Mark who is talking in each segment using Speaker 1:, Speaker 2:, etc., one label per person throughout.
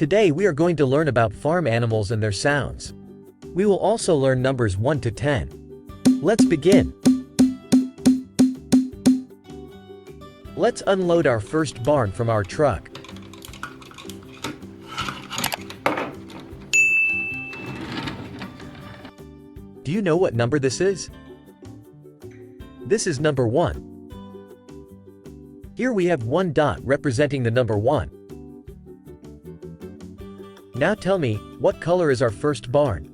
Speaker 1: Today we are going to learn about farm animals and their sounds. We will also learn numbers 1 to 10. Let's begin. Let's unload our first barn from our truck. Do you know what number this is? This is number 1. Here we have one dot representing the number 1. Now tell me, what color is our first barn?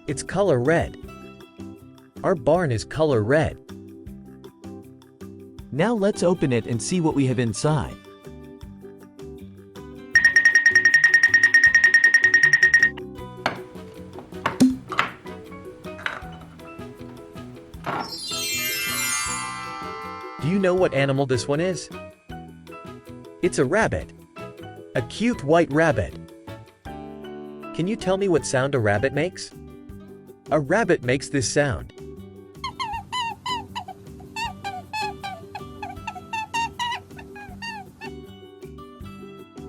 Speaker 1: It's color red. Our barn is color red. Now let's open it and see what we have inside. Do you know what animal this one is? It's a rabbit. A cute white rabbit. Can you tell me what sound a rabbit makes? A rabbit makes this sound.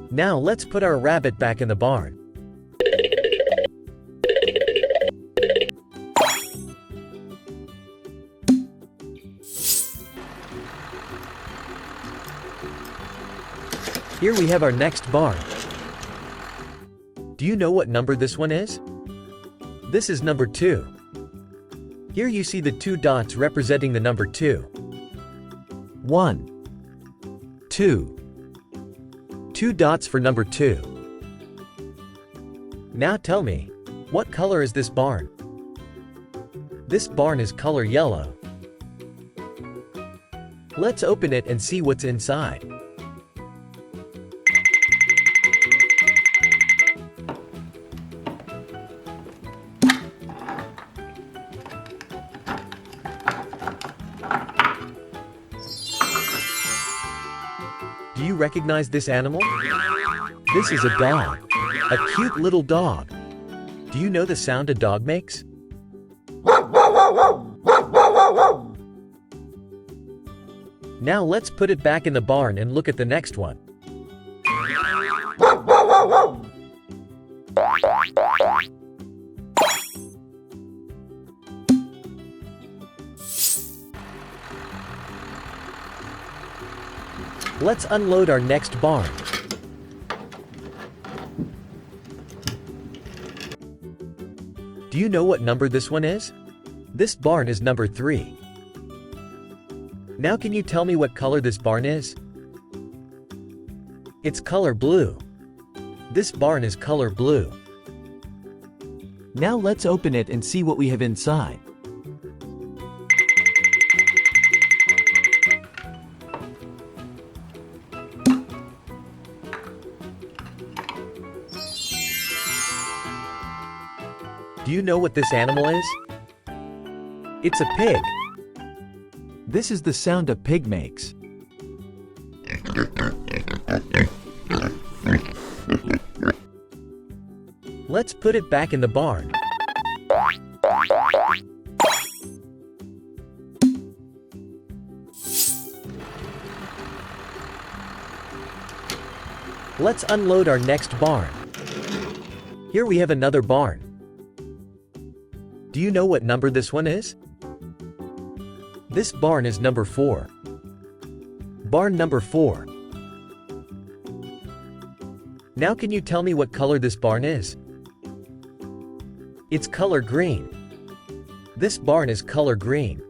Speaker 1: Now let's put our rabbit back in the barn. Here we have our next barn. Do you know what number this one is? This is number 2. Here you see the 2 dots representing the number 2. 1, 2. 2 dots for number 2. Now tell me, what color is this barn? This barn is color yellow. Let's open it and see what's inside. Do you recognize this animal? This is a dog. A cute little dog. Do you know the sound a dog makes? Now let's put it back in the barn and look at the next one. Let's unload our next barn. Do you know what number this one is? This barn is number 3. Now can you tell me what color this barn is? It's color blue. This barn is color blue. Now let's open it and see what we have inside. Do you know what this animal is? It's a pig. This is the sound a pig makes. Let's put it back in the barn. Let's unload our next barn. Here we have another barn. Do you know what number this one is? This barn is number 4. Barn number 4. Now can you tell me what color this barn is? It's color green. This barn is color green.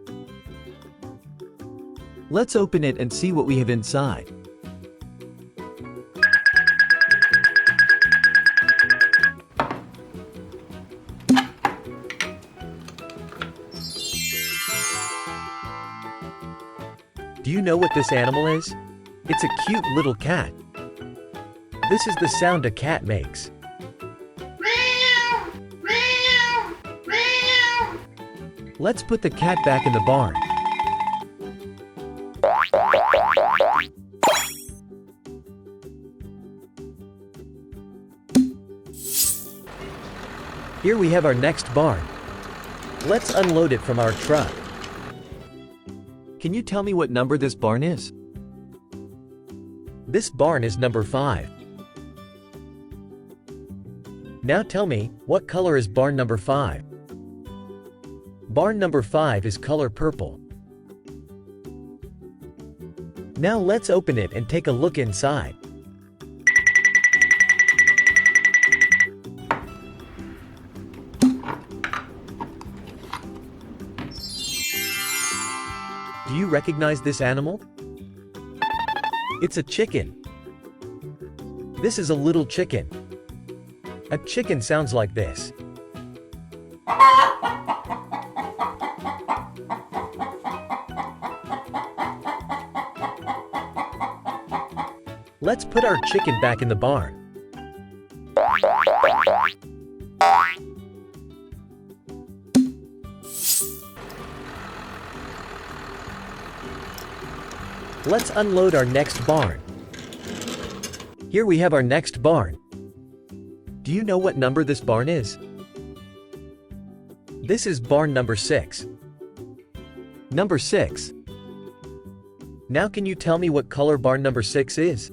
Speaker 1: Let's open it and see what we have inside. Do you know what this animal is? It's a cute little cat. This is the sound a cat makes. Let's put the cat back in the barn. Here we have our next barn. Let's unload it from our truck. Can you tell me what number this barn is? This barn is number 5. Now tell me, what color is barn number 5? Barn number 5 is color purple. Now let's open it and take a look inside. Do you recognize this animal? It's a chicken. This is a little chicken. A chicken sounds like this. Let's put our chicken back in the barn. Let's unload our next barn. Here we have our next barn. Do you know what number this barn is? This is barn number 6. Number 6. Now can you tell me what color barn number 6 is?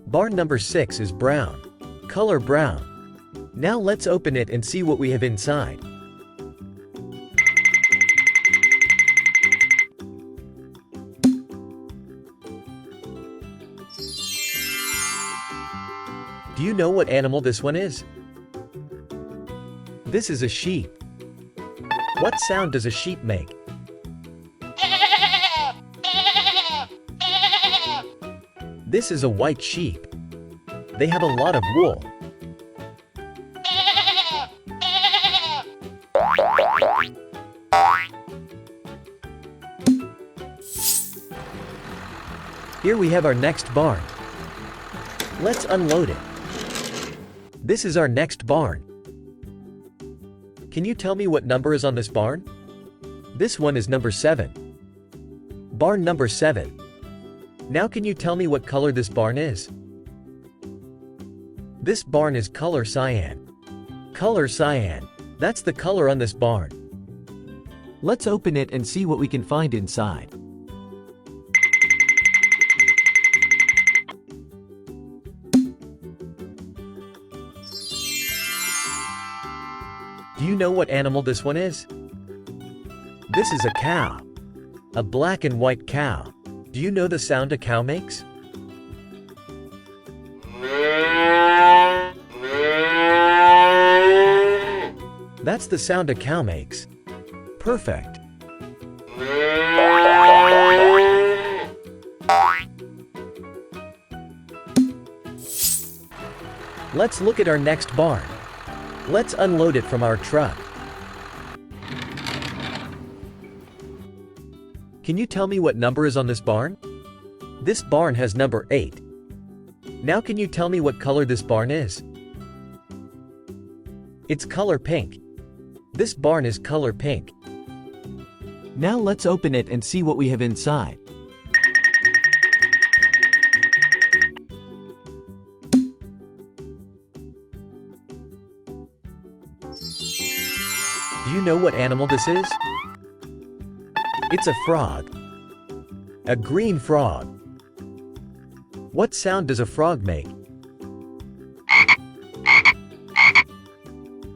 Speaker 1: Barn number 6 is brown. Color brown. Now let's open it and see what we have inside. Do you know what animal this one is? This is a sheep. What sound does a sheep make? This is a white sheep. They have a lot of wool. Here we have our next barn. Let's unload it. This is our next barn. Can you tell me what number is on this barn? This one is number 7. Barn number 7. Now can you tell me what color this barn is? This barn is color cyan. Color cyan. That's the color on this barn. Let's open it and see what we can find inside. Do you know what animal this one is? This is a cow. A black and white cow. Do you know the sound a cow makes? That's the sound a cow makes. Perfect. Let's look at our next barn. Let's unload it from our truck. Can you tell me what number is on this barn? This barn has number 8. Now can you tell me what color this barn is? It's color pink. This barn is color pink. Now let's open it and see what we have inside. Do you know what animal this is? It's a frog. A green frog. What sound does a frog make?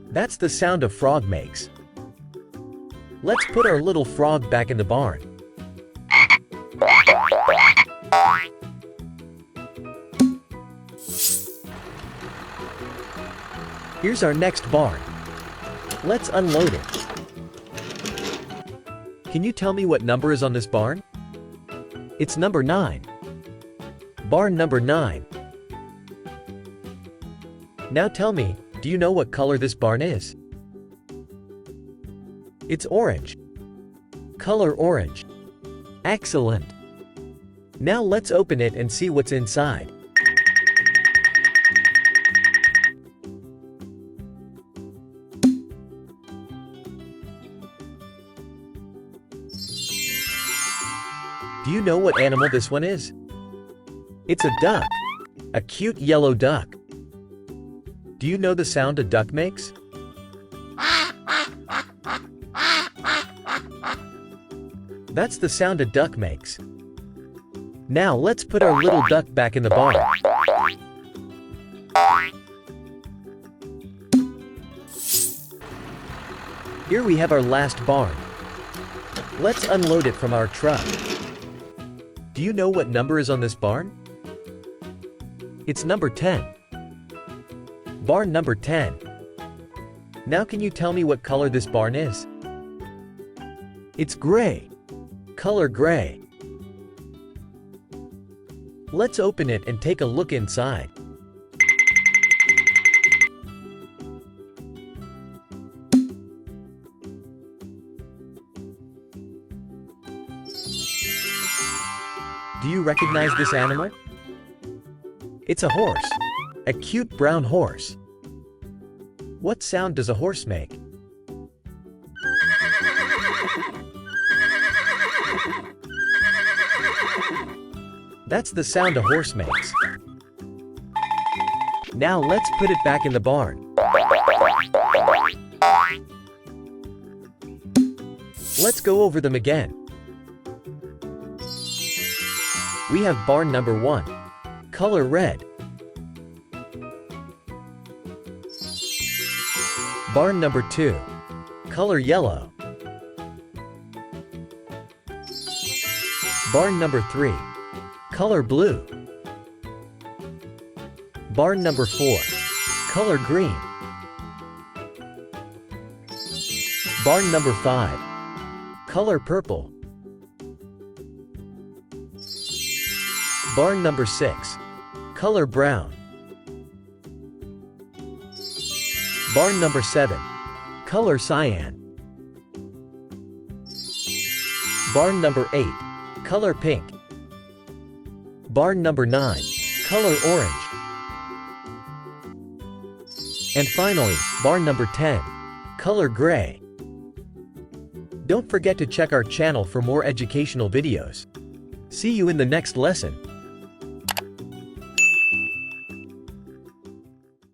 Speaker 1: That's the sound a frog makes. Let's put our little frog back in the barn. Here's our next barn. Let's unload it. Can you tell me what number is on this barn? It's number 9. Barn number 9. Now tell me, do you know what color this barn is? It's orange. Color orange. Excellent. Now let's open it and see what's inside. Do you know what animal this one is? It's a duck. A cute yellow duck. Do you know the sound a duck makes? That's the sound a duck makes. Now let's put our little duck back in the barn. Here we have our last barn. Let's unload it from our truck. Do you know what number is on this barn? It's number 10. Barn number 10. Now can you tell me what color this barn is? It's gray. Color gray. Let's open it and take a look inside. Do you recognize this animal? It's a horse. A cute brown horse. What sound does a horse make? That's the sound a horse makes. Now let's put it back in the barn. Let's go over them again. We have barn number 1. Color red. Barn number 2. Color yellow. Barn number 3. Color blue. Barn number 4. Color green. Barn number 5. Color purple. Barn number 6. Color brown. Barn number 7. Color cyan. Barn number 8. Color pink. Barn number 9. Color orange. And finally, barn number 10. Color gray. Don't forget to check our channel for more educational videos. See you in the next lesson.